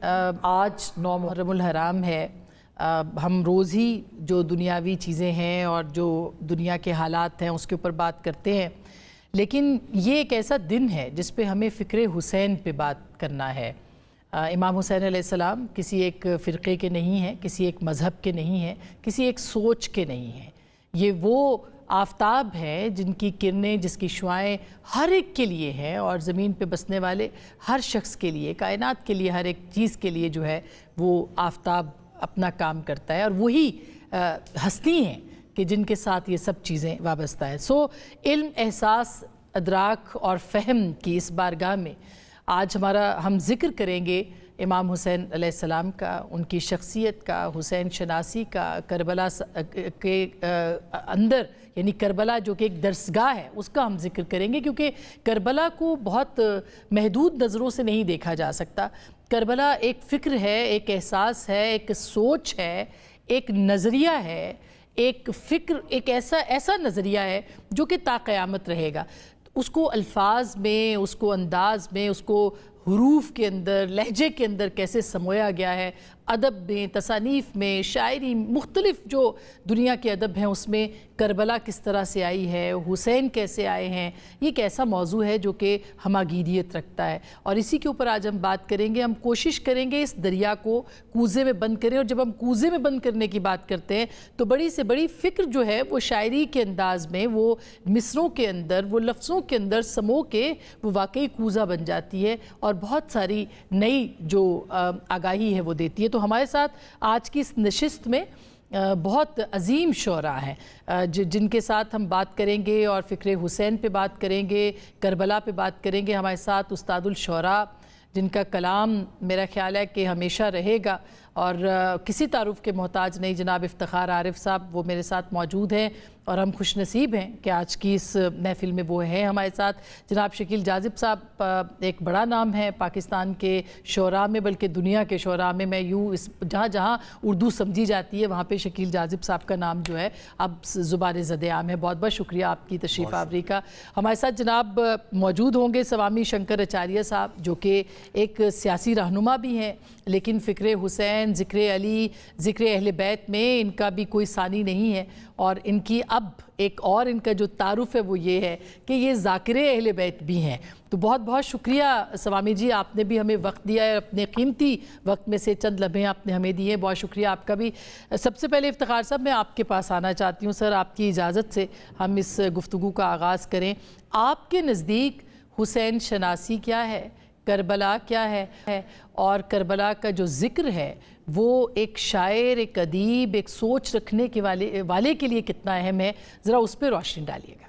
آج 9 محرم الحرام ہے. ہم روز ہی جو دنیاوی چیزیں ہیں اور جو دنیا کے حالات ہیں اس کے اوپر بات کرتے ہیں، لیکن یہ ایک ایسا دن ہے جس پہ ہمیں فکر حسین پہ بات کرنا ہے. امام حسین علیہ السلام کسی ایک فرقے کے نہیں ہیں، کسی ایک مذہب کے نہیں ہیں، کسی ایک سوچ کے نہیں ہیں. یہ وہ آفتاب ہیں جن کی کرنیں، جس کی شعاعیں ہر ایک کے لیے ہیں، اور زمین پہ بسنے والے ہر شخص کے لیے، کائنات کے لیے، ہر ایک چیز کے لیے جو ہے وہ آفتاب اپنا کام کرتا ہے، اور وہی ہستی ہیں کہ جن کے ساتھ یہ سب چیزیں وابستہ ہیں. علم، احساس، ادراک اور فہم کی اس بارگاہ میں آج ہم ذکر کریں گے امام حسین علیہ السلام کا، ان کی شخصیت کا، حسین شناسی کا، کربلا کے اندر یعنی کربلا جو کہ ایک درسگاہ ہے اس کا ہم ذکر کریں گے، کیونکہ کربلا کو بہت محدود نظروں سے نہیں دیکھا جا سکتا. کربلا ایک فکر ہے، ایک احساس ہے، ایک سوچ ہے، ایک نظریہ ہے، ایک فکر، ایک ایسا نظریہ ہے جو کہ تا قیامت رہے گا. اس کو الفاظ میں، اس کو انداز میں، اس کو حروف کے اندر، لہجے کے اندر کیسے سمویا گیا ہے، ادب میں، تصانیف میں، شاعری، مختلف جو دنیا کے ادب ہیں اس میں کربلا کس طرح سے آئی ہے، حسین کیسے آئے ہیں، یہ ایک ایسا موضوع ہے جو کہ ہماگیریت رکھتا ہے، اور اسی کے اوپر آج ہم بات کریں گے. ہم کوشش کریں گے اس دریا کو کوزے میں بند کریں، اور جب ہم کوزے میں بند کرنے کی بات کرتے ہیں تو بڑی سے بڑی فکر جو ہے وہ شاعری کے انداز میں، وہ مصروں کے اندر، وہ لفظوں کے اندر سمو کے وہ واقعی کوزہ بن جاتی ہے، اور بہت ساری نئی جو آگاہی ہے وہ دیتی ہے. تو ہمارے ساتھ آج کی اس نشست میں بہت عظیم شعراء ہیں جن کے ساتھ ہم بات کریں گے، اور فکر حسین پہ بات کریں گے، کربلا پہ بات کریں گے. ہمارے ساتھ استاد الشعراء جن کا کلام میرا خیال ہے کہ ہمیشہ رہے گا اور کسی تعارف کے محتاج نہیں، جناب افتخار عارف صاحب وہ میرے ساتھ موجود ہیں، اور ہم خوش نصیب ہیں کہ آج کی اس محفل میں وہ ہیں ہمارے ساتھ. جناب شکیل جاذب صاحب ایک بڑا نام ہے پاکستان کے شعراء میں، بلکہ دنیا کے شعراء میں. میں یوں جہاں جہاں اردو سمجھی جاتی ہے وہاں پہ شکیل جاذب صاحب کا نام جو ہے اب زبان زد عام ہے. بہت بہت شکریہ آپ کی تشریف آوری کا. ہمارے ساتھ جناب موجود ہوں گے سوامی شنکر اچاریہ صاحب، جو کہ ایک سیاسی رہنما بھی ہیں، لیکن فکر حسین، ذکر علی، ذکر اہل بیت میں ان کا بھی کوئی ثانی نہیں ہے، اور ان کی اب ایک اور ان کا جو تعارف ہے وہ یہ ہے کہ یہ ذاکر اہل بیت بھی ہیں. تو بہت بہت شکریہ سوامی جی، آپ نے بھی ہمیں وقت دیا ہے، اپنے قیمتی وقت میں سے چند لمحے آپ نے ہمیں دیے. بہت شکریہ آپ کا بھی. سب سے پہلے افتخار صاحب میں آپ کے پاس آنا چاہتی ہوں. سر، آپ کی اجازت سے ہم اس گفتگو کا آغاز کریں. آپ کے نزدیک حسین شناسی کیا ہے، کربلا کیا ہے، اور کربلا کا جو ذکر ہے وہ ایک شاعر، ایک ادیب، ایک سوچ رکھنے کے والے کے لیے کتنا اہم ہے، ذرا اس پہ روشنی ڈالیے گا.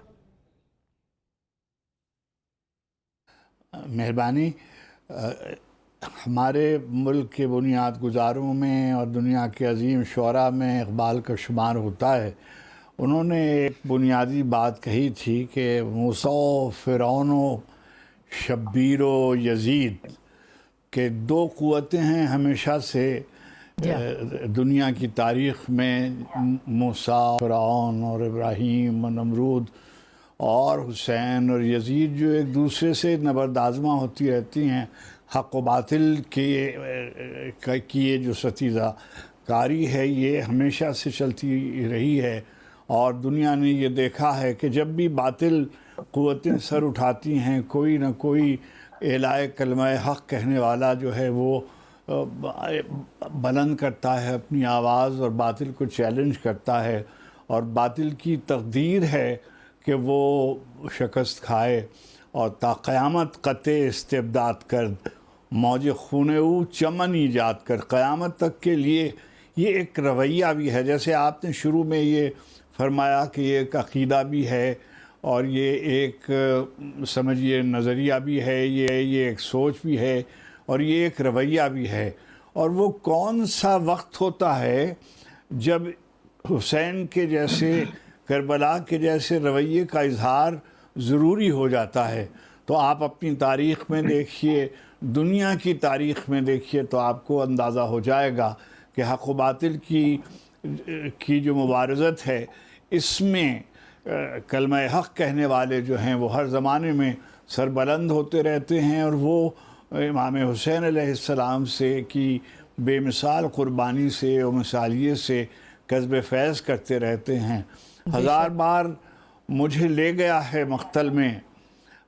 مہربانی. ہمارے ملک کے بنیاد گزاروں میں اور دنیا کے عظیم شعراء میں اقبال کا شمار ہوتا ہے. انہوں نے ایک بنیادی بات کہی تھی کہ موسیٰ، فرعون و شبیر و یزید کہ دو قوتیں ہیں ہمیشہ سے دنیا کی تاریخ میں، موسیٰ، فرعون اور ابراہیم و نمرود، اور حسین اور یزید، جو ایک دوسرے سے نبرد آزما ہوتی رہتی ہیں. حق و باطل کی یہ جو ستیزہ کاری ہے یہ ہمیشہ سے چلتی رہی ہے، اور دنیا نے یہ دیکھا ہے کہ جب بھی باطل قوتیں سر اٹھاتی ہیں، کوئی نہ کوئی اعلائے کلمہ حق کہنے والا جو ہے وہ بلند کرتا ہے اپنی آواز اور باطل کو چیلنج کرتا ہے، اور باطل کی تقدیر ہے کہ وہ شکست کھائے، اور تا قیامت قطع استبداد کرد، موج خون او چمن ایجاد کر. قیامت تک کے لیے یہ ایک رویہ بھی ہے، جیسے آپ نے شروع میں یہ فرمایا کہ یہ ایک عقیدہ بھی ہے، اور یہ ایک سمجھیے نظریہ بھی ہے، یہ ایک سوچ بھی ہے، اور یہ ایک رویہ بھی ہے. اور وہ کون سا وقت ہوتا ہے جب حسین کے جیسے، کربلا کے جیسے رویے کا اظہار ضروری ہو جاتا ہے. تو آپ اپنی تاریخ میں دیکھیے، دنیا کی تاریخ میں دیکھیے، تو آپ کو اندازہ ہو جائے گا کہ حق و باطل کی جو مبارزت ہے، اس میں کلمہ حق کہنے والے جو ہیں وہ ہر زمانے میں سربلند ہوتے رہتے ہیں، اور وہ امام حسین علیہ السلام سے کی بے مثال قربانی سے و مثالیت سے کسب فیض کرتے رہتے ہیں. ہزار بار مجھے لے گیا ہے مقتل میں،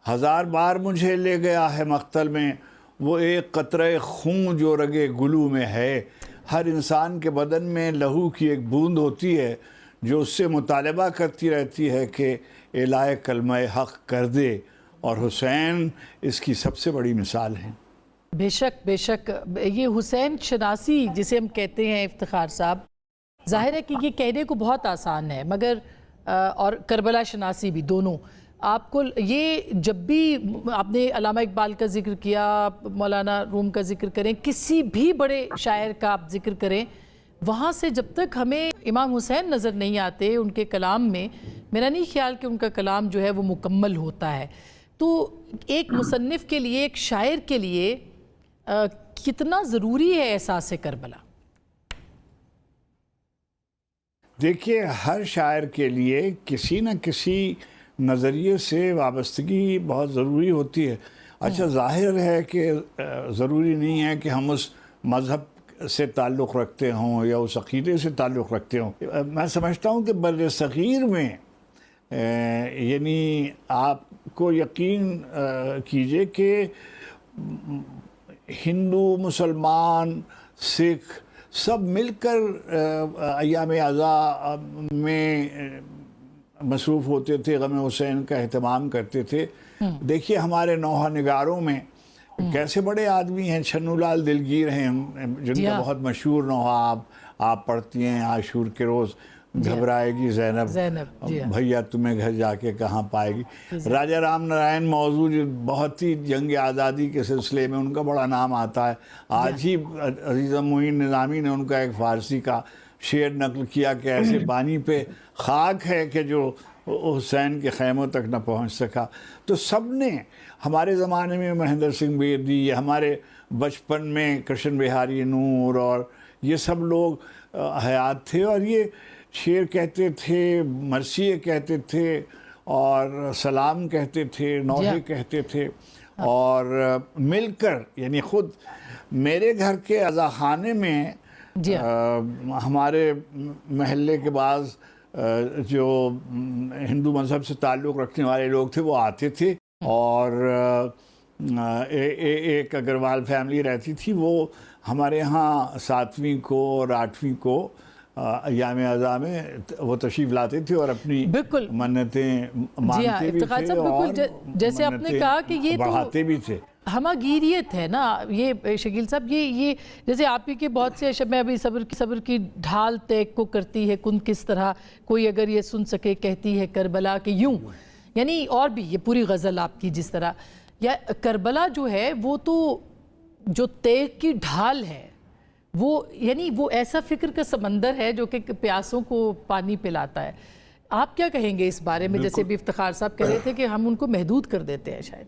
ہزار بار مجھے لے گیا ہے مقتل میں، وہ ایک قطرہ خون جو رگے گلو میں ہے. ہر انسان کے بدن میں لہو کی ایک بوند ہوتی ہے جو اس سے مطالبہ کرتی رہتی ہے کہ اعلائے کلمہ حق کر دے، اور حسین اس کی سب سے بڑی مثال ہیں. بے شک بے شک. یہ حسین شناسی جسے ہم کہتے ہیں افتخار صاحب، ظاہر ہے کہ یہ کہنے کو بہت آسان ہے، مگر اور کربلا شناسی بھی، دونوں. آپ کو یہ جب بھی آپ نے علامہ اقبال کا ذکر کیا، مولانا روم کا ذکر کریں، کسی بھی بڑے شاعر کا آپ ذکر کریں، وہاں سے جب تک ہمیں امام حسین نظر نہیں آتے ان کے کلام میں، میرا نہیں خیال کہ ان کا کلام جو ہے وہ مکمل ہوتا ہے. تو ایک مصنف کے لیے، ایک شاعر کے لیے کتنا ضروری ہے احساس کربلا؟ دیکھیے، ہر شاعر کے لیے کسی نہ کسی نظریے سے وابستگی بہت ضروری ہوتی ہے. اچھا، ظاہر ہے کہ ضروری نہیں ہے کہ ہم اس مذہب سے تعلق رکھتے ہوں یا اس عقیدے سے تعلق رکھتے ہوں. میں سمجھتا ہوں کہ بر صغیر میں یعنی آپ کو یقین کیجئے کہ ہندو، مسلمان، سکھ سب مل کر ایام عزا میں مصروف ہوتے تھے، غم حسین کا اہتمام کرتے تھے. دیکھیے ہمارے نوحہ نگاروں میں کیسے بڑے آدمی ہیں. چھنو لال دلگیر ہیں جن کا بہت مشہور نوحہ آپ پڑھتی ہیں، عاشور کے روز گھبرائے گی زینب، بھیا تمہیں گھر جا کے کہاں پائے گی. راجہ رام نارائن موضوع جو بہت ہی جنگ آزادی کے سلسلے میں ان کا بڑا نام آتا ہے. آج ہی عزیزم معین نظامی نے ان کا ایک فارسی کا شعر نقل کیا کہ ایسے بانی پہ خاک ہے کہ جو حسین کے خیموں تک نہ پہنچ سکا. تو سب نے، ہمارے زمانے میں مہندر سنگھ بیدی، ہمارے بچپن میں کرشن بہاری نور، اور یہ سب لوگ حیات تھے اور یہ شعر کہتے تھے، مرثیے کہتے تھے، اور سلام کہتے تھے، نوحے کہتے تھے. اور مل کر، یعنی خود میرے گھر کے عزا خانے میں ہمارے محلے کے بعض جو ہندو مذہب سے تعلق رکھنے والے لوگ تھے وہ آتے تھے، اور ایک اگروال فیملی رہتی تھی، وہ ہمارے ہاں 7ویں کو اور 8ویں کو ایام عزا میں وہ تشریف لاتے تھے اور اپنی منتیں مانتے بھی تھے اور جیسے آپ نے کہا کہ یہ بڑھاتے بھی تھے. ہماگیریت ہے نا یہ شکیل صاحب. یہ جیسے آپ کے بہت سے میں ابھی صبر کی ڈھال طے کو کرتی ہے کن کس طرح، کوئی اگر یہ سن سکے کہتی ہے کربلا کہ یوں، یعنی اور بھی یہ پوری غزل آپ کی جس طرح. یا کربلا جو ہے وہ تو جو طے کی ڈھال ہے، وہ یعنی وہ ایسا فکر کا سمندر ہے جو کہ پیاسوں کو پانی پلاتا ہے. آپ کیا کہیں گے اس بارے میں؟ جیسے بھی افتخار صاحب کہہ رہے تھے کہ ہم ان کو محدود کر دیتے ہیں شاید.